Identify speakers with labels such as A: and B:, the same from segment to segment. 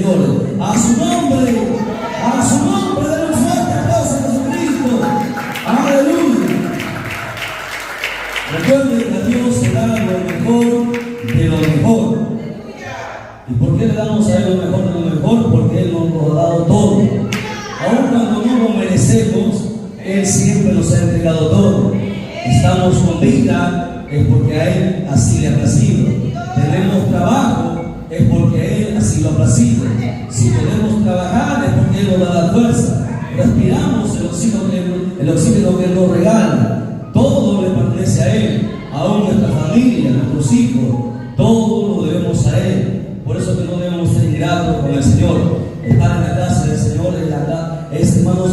A: misericordia. A su nombre, den un fuerte aplauso a Jesucristo. Aleluya. Recuerden que a Dios se da lo mejor de lo mejor. ¿Y por qué le damos a Él lo mejor de lo mejor? Porque Él nos lo ha dado todo. Aun cuando no lo merecemos, Él siempre nos ha entregado todo. Estamos con vida, es porque a Él así le ha placido. Tenemos trabajo, es porque a Él así lo ha placido. Si podemos trabajar, es porque Él nos da la fuerza. Respiramos el oxígeno que Él nos regala. Todo le pertenece a Él, aún nuestra familia, nuestros hijos, todo lo debemos a Él. Por eso que no debemos ser ingratos con el Señor. Estar en la casa del Señor es, hermanos,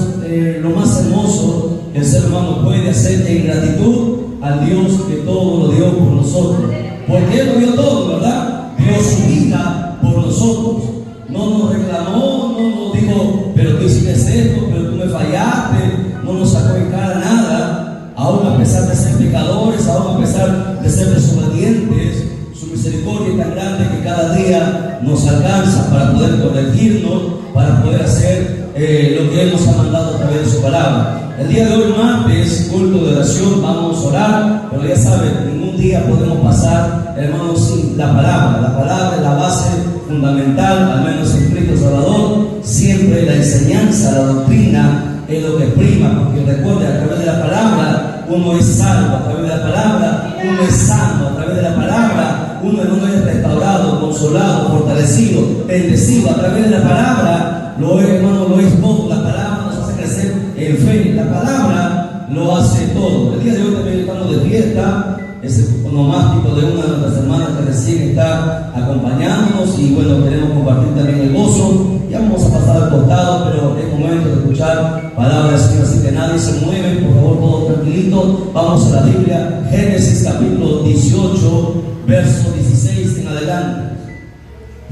A: lo más hermoso que el ser humano puede hacer en gratitud al Dios que todo lo dio por nosotros. Porque Él lo dio todo, ¿verdad? Dio su vida por nosotros. No nos reclamó, no nos dijo, pero tú hiciste esto, pero tú me fallaste, no nos sacó en cara nada. Aún a pesar de ser pecadores, aún a pesar de ser desobedientes, su misericordia es tan grande que cada día nos alcanza para poder corregirnos, para poder hacer lo que Él nos ha mandado a través de su palabra. El día de hoy, martes, culto de oración, vamos a orar, pero ya saben, ningún día podemos pasar, hermanos, sin la palabra. La palabra es la base fundamental, al menos en Cristo Salvador. Siempre la enseñanza, la doctrina es lo que prima, porque recuerde, a través de la palabra uno es salvo, a través de la palabra uno es sano, a través de la palabra uno es restaurado, consolado, fortalecido, bendecido. A través de la palabra lo es, hermano, lo es todo. La palabra nos hace crecer en fe, la palabra lo hace todo. El día de hoy también estamos de fiesta, es el onomástico de una de nuestras hermanas que recién está acompañándonos, y bueno, queremos compartir también el gozo. Ya vamos a pasar al costado, pero es momento de escuchar palabras del Señor, así que nadie se mueve, por favor, todos tranquilitos. Vamos a la Biblia, Génesis capítulo 18, verso 16 en adelante.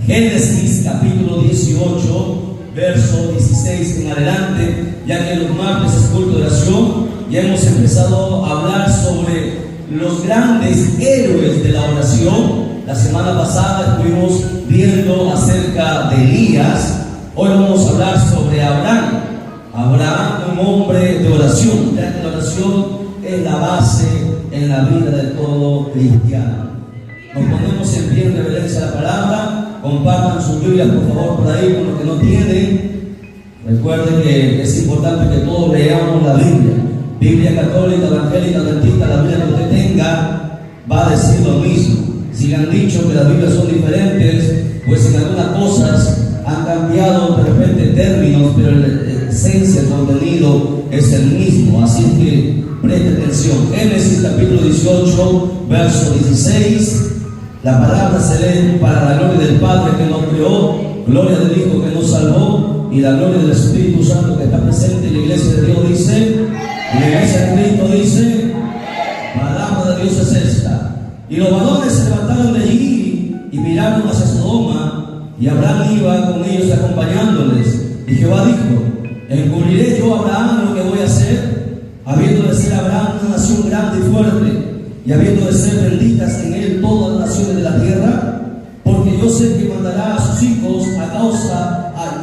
A: Génesis capítulo 18, verso 16 en adelante. Ya que los martes es culto de oración, ya hemos empezado a hablar sobre los grandes héroes de la oración. La semana pasada estuvimos viendo acerca de Elías. Hoy vamos a hablar sobre Abraham. Abraham, un hombre de oración, ya que la oración es la base en la vida de todo cristiano. Nos ponemos en pie en reverencia a la palabra. Compartan sus Biblias, por favor, por ahí, con los que no tienen. Recuerden que es importante que todos leamos la Biblia. Biblia católica, evangélica, adventista, la Biblia que usted tenga va a decir lo mismo. Si le han dicho que las Biblias son diferentes, pues en algunas cosas han cambiado de repente términos, pero la esencia, el contenido es el mismo. Así que preste atención. Génesis capítulo 18, verso 16. La palabra se lee para la gloria del Padre que nos creó, gloria del Hijo que nos salvó, y la gloria del Espíritu Santo que está presente en la iglesia de Dios dice, la iglesia de Cristo dice, palabra de Dios es esta. Y los varones se levantaron de allí y miraron hacia Sodoma, y Abraham iba con ellos acompañándoles. Y Jehová dijo, ¿encubriré yo a Abraham lo que voy a hacer? Habiendo de ser Abraham una nación grande y fuerte, y habiendo de ser benditas en él todas las naciones de la tierra, porque yo sé que mandará a sus hijos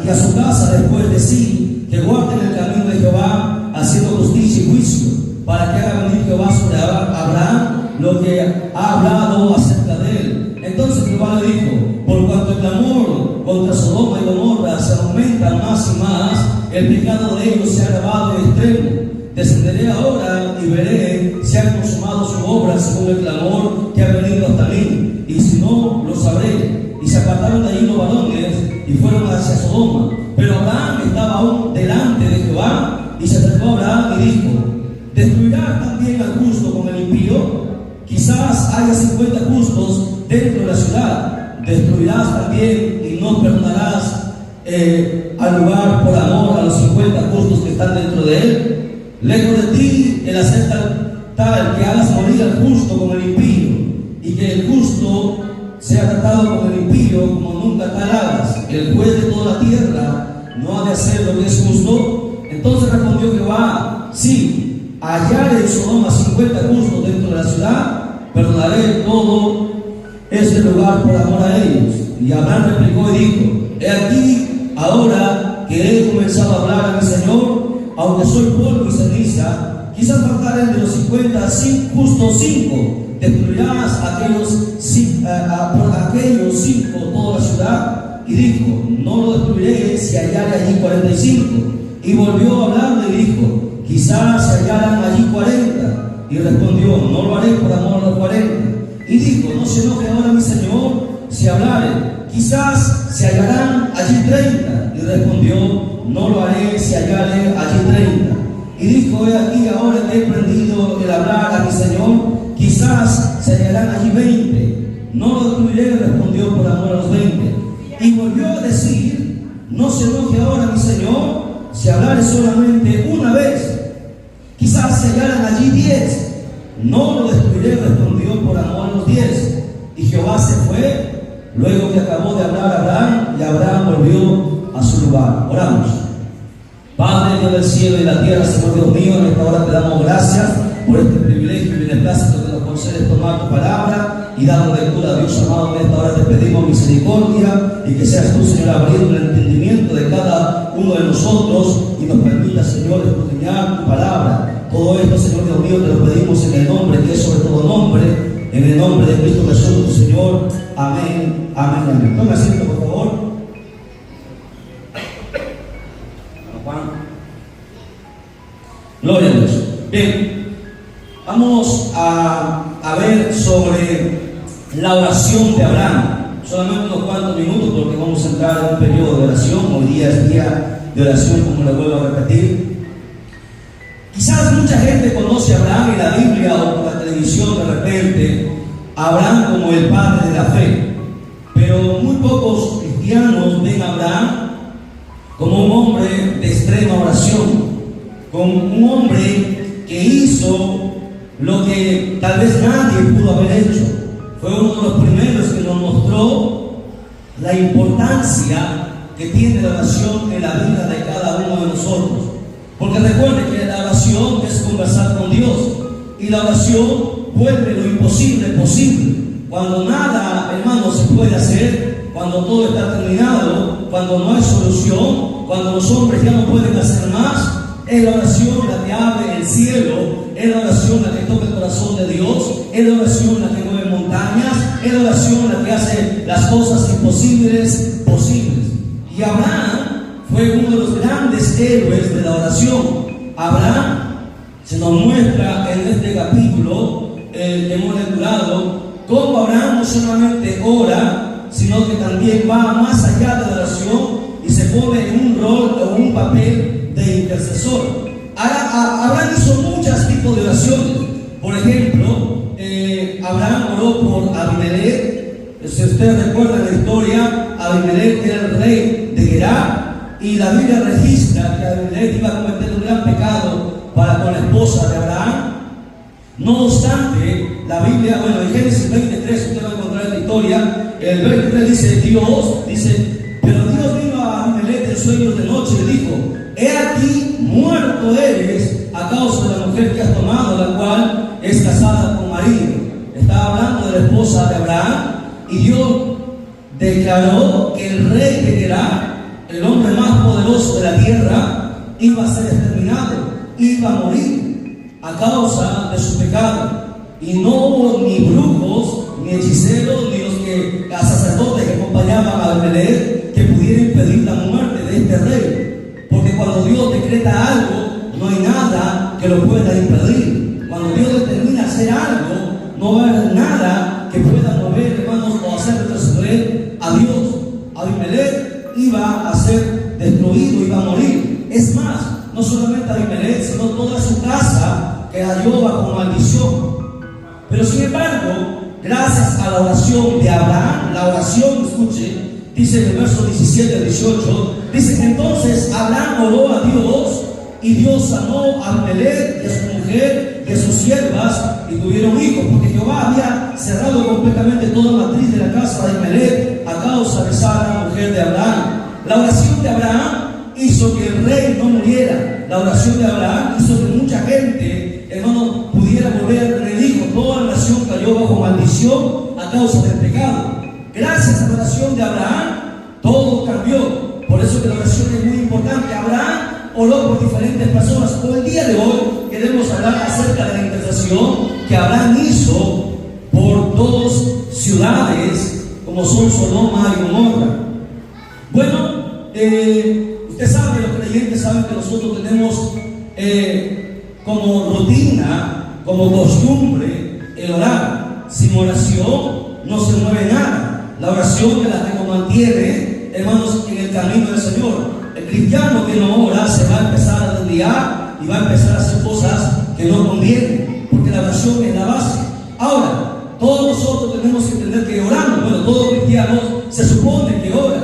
A: y a su casa después de sí, que guarden el camino de Jehová, haciendo justicia y juicio, para que haga venir Jehová sobre Abraham lo que ha hablado acerca de él. Entonces Jehová le dijo, por cuanto el clamor contra Sodoma y Gomorra se aumenta más y más, el pecado de ellos se ha agravado en extremo. Descenderé ahora y veré si han consumado su obra según el clamor que ha venido hasta mí, y si no, lo sabré. Y se apartaron de allí los varones y fueron hacia Sodoma. Pero Abraham estaba aún delante de Jehová, y se acercó a Abraham y dijo, ¿destruirá también al justo con el impío? Quizás haya 50 justos dentro de la ciudad. Destruirás también y no perdonarás al lugar por amor a los 50 justos que están dentro de él. Lejos de ti el hacer tal que hagas morir al justo con el impío, y que el justo sea tratado con el impío como nunca tal hagas. El juez de toda la tierra no ha de hacer lo que es justo. Entonces respondió Jehová, sí, hallaré en Sodoma 50 justos dentro de la ciudad, perdonaré todo ese lugar por amor a ellos. Y Abraham replicó y dijo, he aquí, ahora que he comenzado a hablar a mi Señor, aunque soy polvo y ceniza, quizás faltaren de los 50, justo 5. Destruirás por aquellos 5 toda la ciudad. Y dijo, no lo destruiré si hallare allí 45. Y volvió a hablarle y dijo, quizás se hallaran allí 40. Y respondió, no lo haré por amor a los 40. Y dijo, no se enoje ahora mi Señor si hablare, quizás se hallarán allí 30. Y respondió, no lo haré si hallare allí 30. Y dijo, he aquí ahora que he aprendido el hablar a mi Señor, quizás se hallarán allí 20. No lo destruiré, respondió, por amor a los 20. Y volvió a decir, no se enoje ahora mi Señor si hablare solamente una vez, quizás se hallaran allí 10. No lo destruiré, respondió, por amor a los 10. Y Jehová se fue, luego que acabó de hablar a Abraham, y Abraham volvió a su lugar. Oramos. Padre, Dios del cielo y la tierra, Señor Dios mío, en esta hora te damos gracias por este privilegio y beneplácito que nos concedes tomar tu palabra y dando lectura a Dios amado. En esta hora te pedimos misericordia y que seas tú, Señor, abriendo el entendimiento de cada uno de nosotros y nos permita, Señor, escudriñar tu palabra. Todo esto, Señor Dios mío, te lo pedimos en el nombre que es sobre todo nombre, en el nombre de Cristo Jesús, tu Señor. Amén, amén, amén. Tome asiento, por favor. Gloria a Dios. Bien, vamos a ver sobre la oración de Abraham. Solamente unos cuantos minutos porque vamos a entrar en un periodo de oración. Hoy día es día de oración, como le vuelvo a repetir. Quizás mucha gente conoce a Abraham en la Biblia o por la televisión de repente, a Abraham como el padre de la fe. Pero muy pocos cristianos ven a Abraham como un hombre de extrema oración, como un hombre que hizo lo que tal vez nadie pudo haber hecho. Fue uno de los primeros que nos mostró la importancia que tiene la oración en la vida de cada uno de nosotros. Porque recuerde que la oración es conversar con Dios, y la oración vuelve lo imposible posible. Cuando nada, hermano, se puede hacer, cuando todo está terminado, cuando no hay solución, cuando los hombres ya no pueden hacer más, es la oración la que abre el cielo, es la oración la que toca el corazón de Dios, es la oración la que mueve montañas, es la oración la que hace las cosas imposibles posibles. Y Abraham fue uno de los grandes héroes de la oración. Abraham se nos muestra en este capítulo que hemos lecturado cómo Abraham no solamente ora, sino que también va más allá de la oración y se pone en un rol o un papel de intercesor. Abraham hizo muchos tipos de oraciones. Por ejemplo, Abraham oró por Abimelech. Si ustedes recuerdan la historia, Abimelech era el rey de Gerar. Y la Biblia registra que Abimelech iba a cometer un gran pecado para con la esposa de Abraham. No obstante, la Biblia, en Génesis 23, usted va a encontrar esta historia. El 23 dice, pero Dios vino a Abimelech en sueños de noche y le dijo, he aquí, muerto eres a causa de la mujer que has tomado, la cual es casada con marido. Estaba hablando de la esposa de Abraham, y Dios declaró que el rey de Gerar, el hombre más poderoso de la tierra, iba a ser exterminado, iba a morir a causa de su pecado. Y no hubo ni brujos, ni hechiceros, ni los sacerdotes que acompañaban a Abimelech que pudieran impedir la muerte de este rey. Porque cuando Dios decreta algo, no hay nada que lo pueda impedir. Cuando Dios determina hacer algo, no va a haber nada que pueda mover, hermanos, o hacer retroceder a Dios. Abimelech iba a ser destruido, iba a morir. Es más, no solamente Abimelech, sino toda su casa cayó bajo maldición. Pero sin embargo, gracias a la oración de Abraham, la oración, escuche, dice en el verso 17 al 18, dice que entonces Abraham oró a Dios, y Dios sanó a Abimelech y a su mujer y a sus siervas, y tuvieron hijos, porque Jehová había cerrado completamente toda matriz de la casa de Abimelech a causa de Sara, mujer de Abraham. La oración de Abraham hizo que el rey no muriera. La oración de Abraham hizo que mucha gente, hermano, pudiera volver a tener hijos. Toda la nación cayó bajo maldición a causa del pecado. Gracias a la oración de Abraham, Todo cambió. Por eso que la oración es muy importante. Abraham oró por diferentes personas. Hoy, el día de hoy, queremos hablar acerca de la intercesión que Abraham hizo por dos ciudades, como son Sodoma y Gomorra. Bueno, usted sabe, los creyentes saben que nosotros tenemos como rutina, como costumbre, el orar. Sin oración no se mueve nada. La oración es la que nos mantiene, hermanos, en el camino del Señor. El cristiano que no ora se va a empezar a desviar y va a empezar a hacer cosas que no convienen, porque la oración es la base. Ahora, todos nosotros tenemos que entender que oramos. Bueno, todos los cristianos se supone que oran.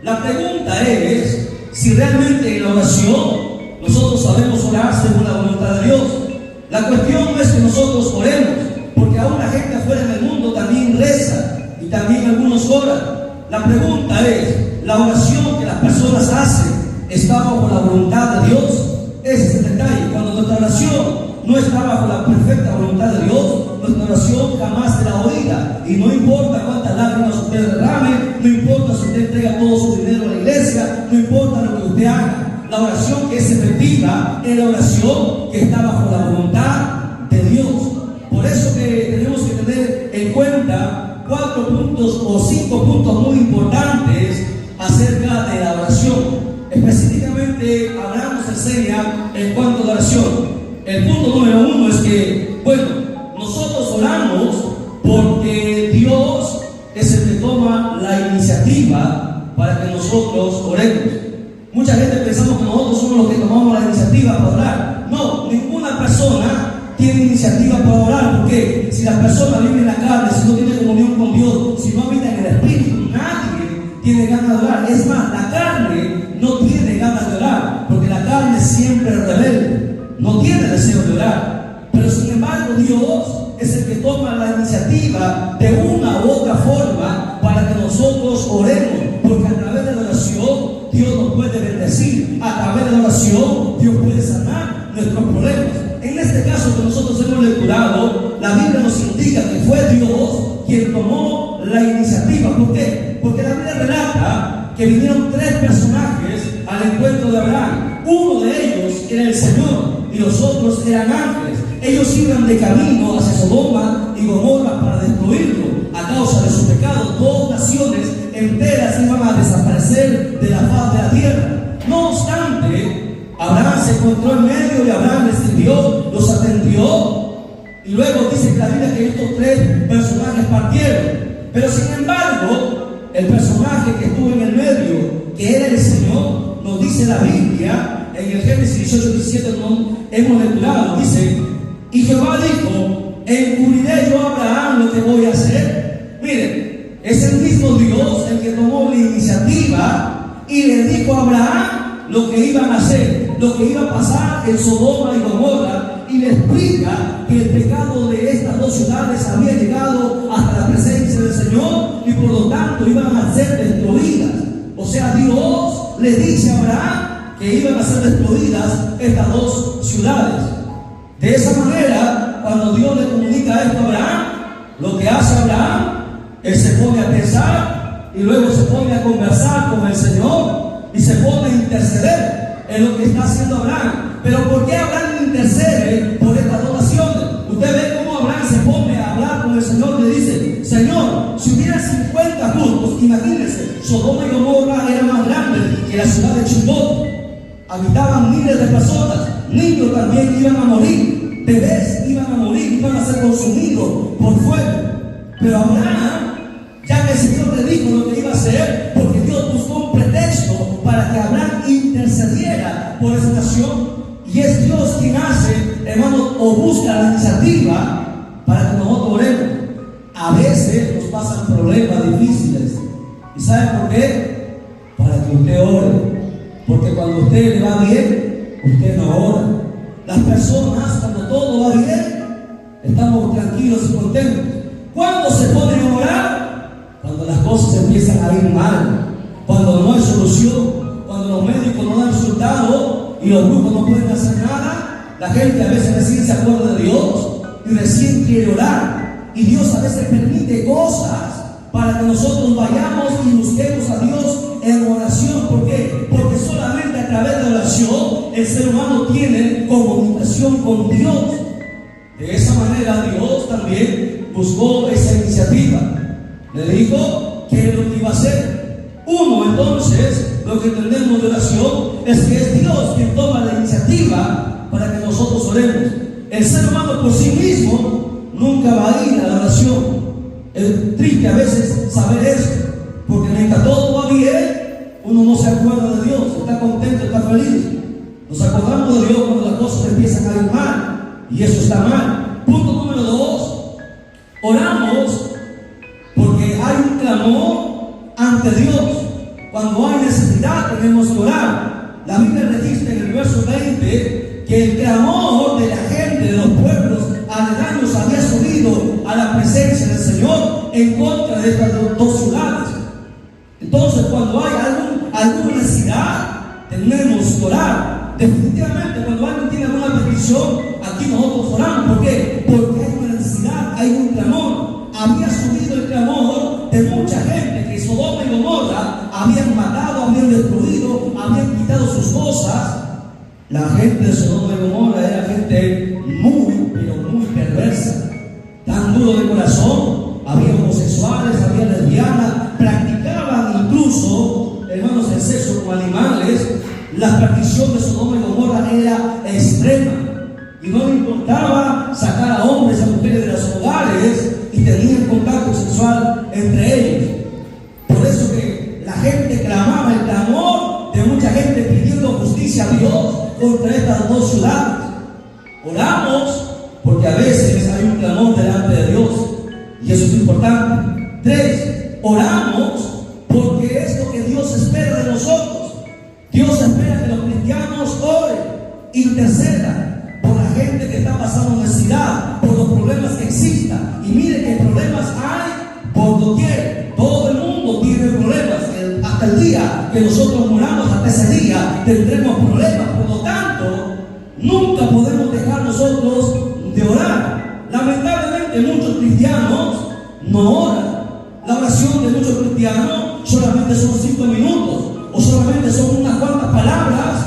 A: La pregunta es si realmente en la oración nosotros sabemos orar según la voluntad de Dios. La cuestión no es que nosotros oremos, porque aún la gente afuera en el mundo también reza y también algunos oran. La pregunta es, ¿la oración que las personas hacen está bajo la voluntad de Dios? Ese es el detalle. Cuando nuestra oración no está bajo la perfecta voluntad de Dios, nuestra oración jamás será oída. Y no importa cuántas lágrimas usted derrame, no importa si usted entrega todo su dinero a la iglesia, no importa lo que usted haga. La oración que es efectiva es la oración que está bajo la voluntad de Dios. Por eso que tenemos que tener en cuenta 4 puntos o 5 puntos muy importantes acerca de la oración. Específicamente, Abraham nos enseña en cuanto a la oración. El punto número 1 es que, bueno, nosotros oramos porque Dios es el que toma la iniciativa para que nosotros oremos. Mucha gente pensamos que nosotros somos los que tomamos la iniciativa para orar. No, ninguna persona tiene iniciativa para orar, porque si la persona vive en la carne, si no tiene comunión con Dios, si no habita en el Espíritu, nadie tiene ganas de orar. Es más, la carne no tiene ganas de orar, porque la carne siempre es rebelde, no tiene deseo de orar. Pero sin embargo, Dios es el que toma la iniciativa de una u otra forma para que nosotros oremos, porque a través de la oración Dios nos puede bendecir, a través de la oración Dios puede sanar nuestros problemas. En este caso que nosotros hemos lecturado, la Biblia nos indica que fue Dios quien tomó la iniciativa. ¿Por qué? Porque la Biblia relata que vinieron 3 personajes al encuentro de Abraham. Uno de ellos era el Señor y los otros eran ángeles. Ellos iban de camino hacia Sodoma y Gomorra para destruirlo a causa de su pecado. 2 naciones enteras iban a desaparecer de la faz de la tierra. No obstante, Abraham se encontró en medio y Abraham les sirvió, los atendió, y luego dice que la Biblia que estos 3 personajes partieron. Pero sin embargo, el personaje que estuvo en el medio, que era el Señor, nos dice la Biblia en el Génesis 18:17, hemos lecturado, dice: y Jehová dijo, encubriré yo a Abraham lo que voy a hacer. Miren, es el mismo Dios el que tomó la iniciativa y le dijo a Abraham lo que iban a hacer, lo que iba a pasar en Sodoma y Gomorra, y le explica que el pecado de estas 2 ciudades había llegado hasta la presencia del Señor y por lo tanto iban a ser destruidas. O sea, Dios le dice a Abraham que iban a ser destruidas estas 2 ciudades. De esa manera, cuando Dios le comunica esto a Abraham, lo que hace Abraham, él se pone a pensar y luego se pone a conversar con el Señor y se pone a interceder en lo que está haciendo Abraham. Pero ¿por qué Abraham intercede por estas 2 naciones? Usted ve cómo Abraham se pone a hablar con el Señor y le dice: Señor, si hubiera 50 justos, imagínense, Sodoma y Gomorra era más grande que la ciudad de Chimbote. Habitaban miles de personas, niños también iban a morir, bebés iban a morir, iban a ser consumidos por fuego. Pero Abraham, ya que el Señor le dijo lo que iba a hacer, porque Dios buscó un pretexto para que Abraham intercediera por esa nación, y es Dios quien hace, hermano, o busca la iniciativa para que nosotros oremos. A veces nos pasan problemas difíciles, ¿y saben por qué? Para que usted ore, porque cuando a usted le va bien, usted no ora. Las personas, cuando todo va bien, estamos tranquilos y contentos. ¿Cuándo se ponen a orar? Cuando las cosas empiezan a ir mal, cuando no hay solución, cuando los médicos no dan resultado y los grupos no pueden hacer nada. La gente a veces recién se acuerda de Dios y recién quiere orar, y Dios a veces permite cosas para que nosotros vayamos y busquemos a Dios De esa manera Dios también buscó esa iniciativa. Le dijo qué es lo que iba a hacer. Uno, entonces, lo que entendemos de oración es que es Dios quien toma la iniciativa para que nosotros oremos. El ser humano por sí mismo nunca va a ir a la oración. Es triste a veces saber esto, porque mientras todo va bien, uno no se acuerda de Dios, está contento, está feliz. Nos acordamos de Dios cuando las cosas empiezan a ir mal, y eso está mal. Punto número 2, oramos porque hay un clamor ante Dios. Cuando hay necesidad tenemos que orar. La Biblia registra en el verso 20 que el clamor de la gente de los pueblos aledaños había subido a la presencia del Señor en contra de estas dos ciudades. Entonces, cuando hay alguna necesidad, tenemos que orar. Definitivamente, cuando alguien tiene alguna petición, aquí nosotros oramos. ¿Por qué? Porque hay una necesidad, hay un clamor. Había subido el clamor de mucha gente que Sodoma y Gomorra habían matado, habían destruido, habían quitado sus cosas. La gente de Sodoma y Gomorra era gente muy, pero muy perversa, tan duro de corazón. Había homosexuales, había lesbianas, practicaban incluso, hermanos, el sexo con animales. La practición de Sodoma y Gomorra era extrema y no le importaba sacar a hombres y a mujeres de los hogares y tenían contacto sexual entre ellos. Por eso que la gente clamaba, el clamor de mucha gente pidiendo justicia a Dios contra estas dos ciudades. Oramos porque a veces hay un clamor delante de Dios y eso es importante. 3, oramos porque es lo que Dios espera de nosotros. Dios espera que los cristianos oren, intercedan por la gente que está pasando necesidad, por los problemas que existan. Y mire que problemas hay por doquier. Todo el mundo tiene problemas. Hasta el día que nosotros moramos, hasta ese día tendremos problemas. Por lo tanto, nunca podemos dejar nosotros de orar. Lamentablemente muchos cristianos no oran. La oración de muchos cristianos solamente son 5 minutos o solamente son unas cuantas palabras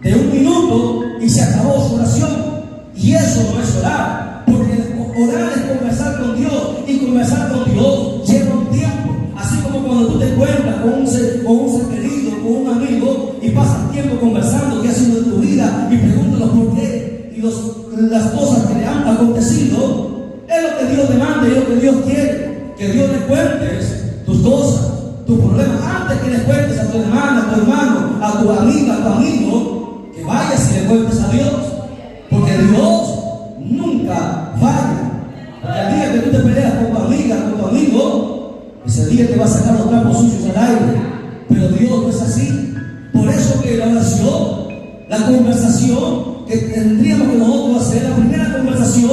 A: de 1 minuto y se acabó su oración. Y eso no es orar, porque orar es conversar con Dios, y conversar con Dios lleva un tiempo. Así como cuando tú te encuentras con un ser querido, con un amigo, y pasas tiempo conversando qué ha sido de tu vida y pregúntalos por qué y las cosas que le han acontecido. Es lo que Dios demanda y es lo que Dios quiere, que Dios le cuentes tus cosas, tus problemas, antes que le cuentes a tu hermana, a tu hermano, a tu amiga, a tu amigo, que vayas y le cuentes a Dios, porque Dios nunca falla. Porque el día que tú te peleas con tu amiga, con tu amigo, es el día que va a sacar los trapos sucios al aire. Pero Dios no es así. Por eso que la oración, la conversación que tendríamos que nosotros hacer, la primera conversación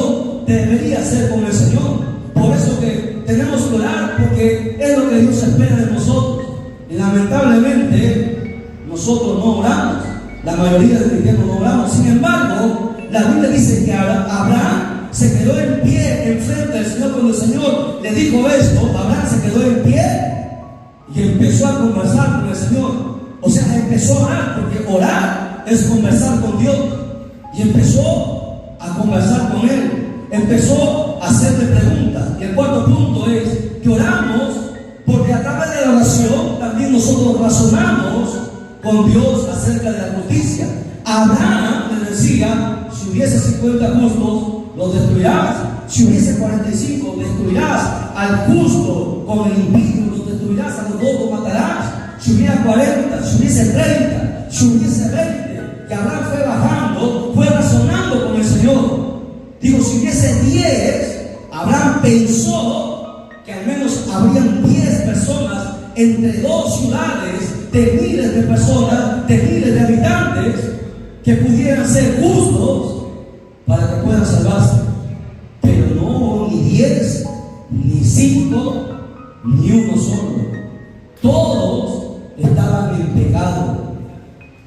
A: debería ser con el Señor. Por eso que tenemos que orar, porque es lo que Dios espera de nosotros. Y lamentablemente nosotros no oramos. La mayoría de cristianos no oramos. Sin embargo, la Biblia dice que Abraham se quedó en pie enfrente del Señor. Cuando el Señor le dijo esto, Abraham se quedó en pie y empezó a conversar con el Señor. O sea, empezó a orar, porque orar es conversar con Dios. Y empezó a conversar con Él. Empezó a hacerle preguntas. Y el cuarto punto es que oramos porque a través de la oración también nosotros razonamos con Dios acerca de la justicia. Abraham le decía: si hubiese 50 justos, los destruirás. Si hubiese 45, destruirás al justo con el impío, los destruirás, a los dos los matarás. Si hubiera 40, si hubiese 30, si hubiese 20. Y Abraham fue bajando, fue razonando con el Señor. Digo, si hubiese 10, Abraham pensó que al menos habrían 10 personas entre dos ciudades de miles de personas, de miles de habitantes, que pudieran ser justos para que puedan salvarse. Pero no hubo ni 10, ni 5, ni uno solo. Todos estaban en pecado.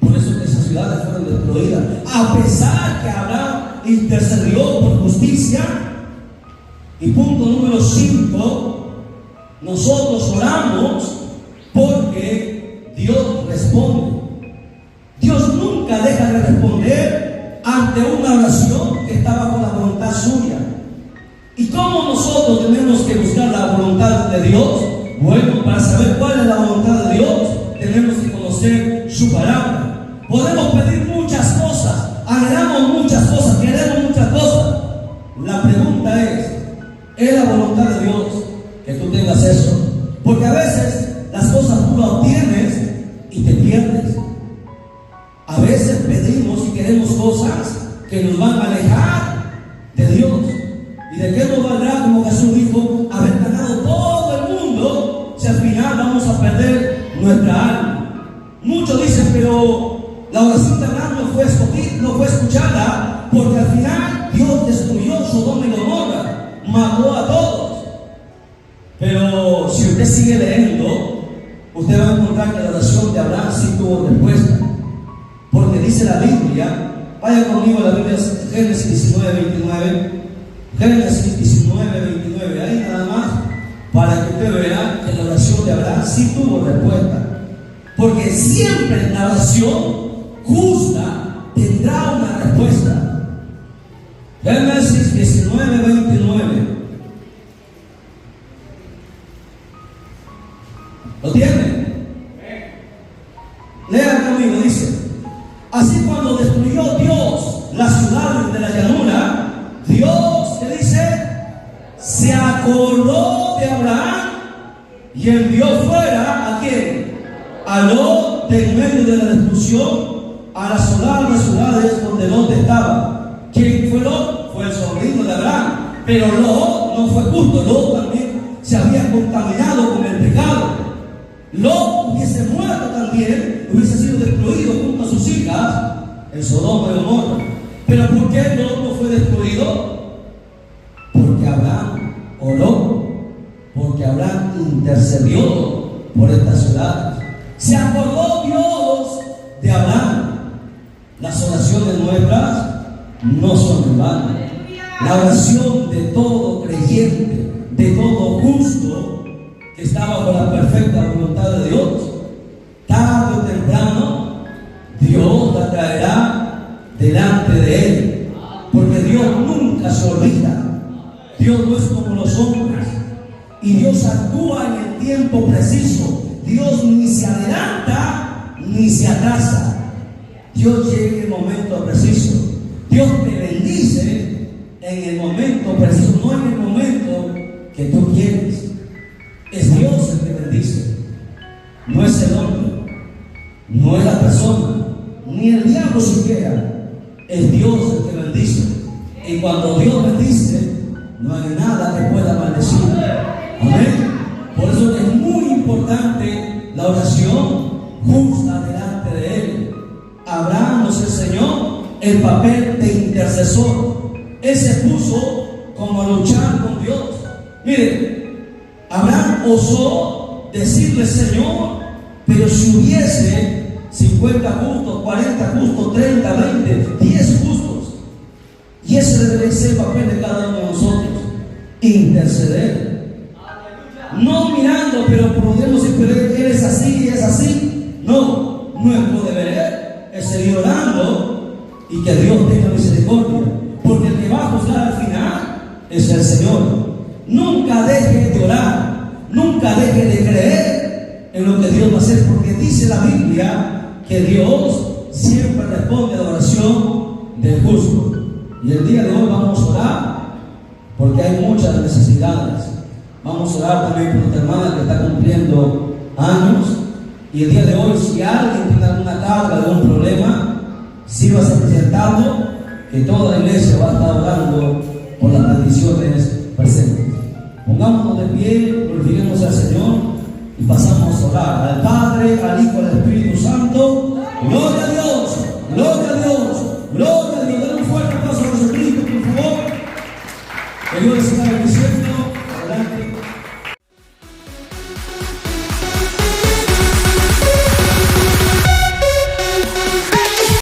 A: Por eso que esas ciudades fueron destruidas. A pesar que Abraham intercedió por justicia. Y punto número 5, nosotros oramos porque Dios responde. Dios nunca deja de responder ante una oración que está bajo la voluntad suya. ¿Y cómo nosotros tenemos que buscar la voluntad de Dios? Bueno, para saber cuál es la voluntad de Dios, tenemos que conocer su palabra. Podemos pedir muchas cosas, anhelamos muchas cosas, queremos muchas cosas. La pregunta ¿es la voluntad de Dios que tú tengas eso? Porque a veces las cosas tú las obtienes y te pierdes. A veces pedimos y queremos cosas que nos van a alejar de Dios. ¿Y de qué nos valdrá, como Jesús dijo, haber ganado todo el mundo si al final vamos a perder nuestra alma? Muchos dicen, pero la oración de Abraham no fue escuchada porque al final Dios destruyó Sodoma y Gomorra, mató a todos. Pero si usted sigue leyendo, usted va a encontrar que la oración de Abraham sí tuvo respuesta. Porque dice la Biblia, vaya conmigo a la Biblia, Génesis 19:29. Génesis 19:29, ahí nada más, para que usted vea que la oración de Abraham sí tuvo respuesta. Porque siempre la oración justa tendrá una respuesta. Génesis 19:29. ¿Lo tiene? Lea conmigo, dice: así cuando destruyó Dios las ciudades de la llanura, Dios, ¿qué dice? Se acordó de Abraham y envió fuera ¿a quién? A Lot de en medio de la destrucción, a asolar las ciudades donde Lot estaba. ¿Quién fue Lot? Fue el sobrino de Abraham. Pero Lot no fue justo. Lot también se había contaminado con el pecado. Lot hubiese muerto también, hubiese sido destruido junto a sus hijas en Sodoma y Gomorra. Pero ¿por qué Lot no fue destruido? Porque Abraham oró, porque Abraham intercedió por estas ciudades. Se acordó Dios de Abraham. Las oraciones nuestras no son en vano. La oración de todo creyente, de todo justo, que está bajo la perfecta voluntad de Dios, tarde o temprano Dios la traerá delante de Él, porque Dios nunca se olvida. Dios no es como los hombres, y Dios actúa en el tiempo preciso. Dios ni se adelanta ni se atrasa. Dios llega en el momento preciso. Dios te bendice en el momento preciso, no en el momento que tú quieres. Es Dios el que bendice, no es el hombre, no es la persona, ni el diablo siquiera. Es Dios el que bendice. Y cuando Dios bendice, no hay nada que pueda maldecir. Amén. Por eso es muy importante la oración justa delante de Él. Abraham nos enseñó el papel de intercesor. Él se puso como a luchar con Dios. Miren, Abraham osó decirle: Señor, pero si hubiese 50 justos, 40 justos, 30, 20, 10 justos. Y ese debe ser el papel de cada uno de nosotros: interceder. No mirando, pero podemos decir, pero Él es así y es así. No, nuestro deber es seguir orando y que Dios tenga misericordia, porque el que va a juzgar al final es el Señor. Nunca deje de orar, nunca deje de creer en lo que Dios va a hacer, porque dice la Biblia que Dios siempre responde a la oración del justo. Y el día de hoy vamos a orar porque hay muchas necesidades. Vamos a orar también por nuestra hermana que está cumpliendo años. Y el día de hoy, si alguien tiene alguna carga, algún problema, sirva a presentarlo, que toda la iglesia va a estar orando por las peticiones presentes. Pongámonos de pie, glorifiquemos al Señor y pasamos a orar al Padre, al Hijo, al Espíritu Santo. Gloria a Dios, gloria a Dios, gloria a Dios. Den un fuerte aplauso a Jesucristo, por favor. Que Dios les siga bendiciendo. Adelante.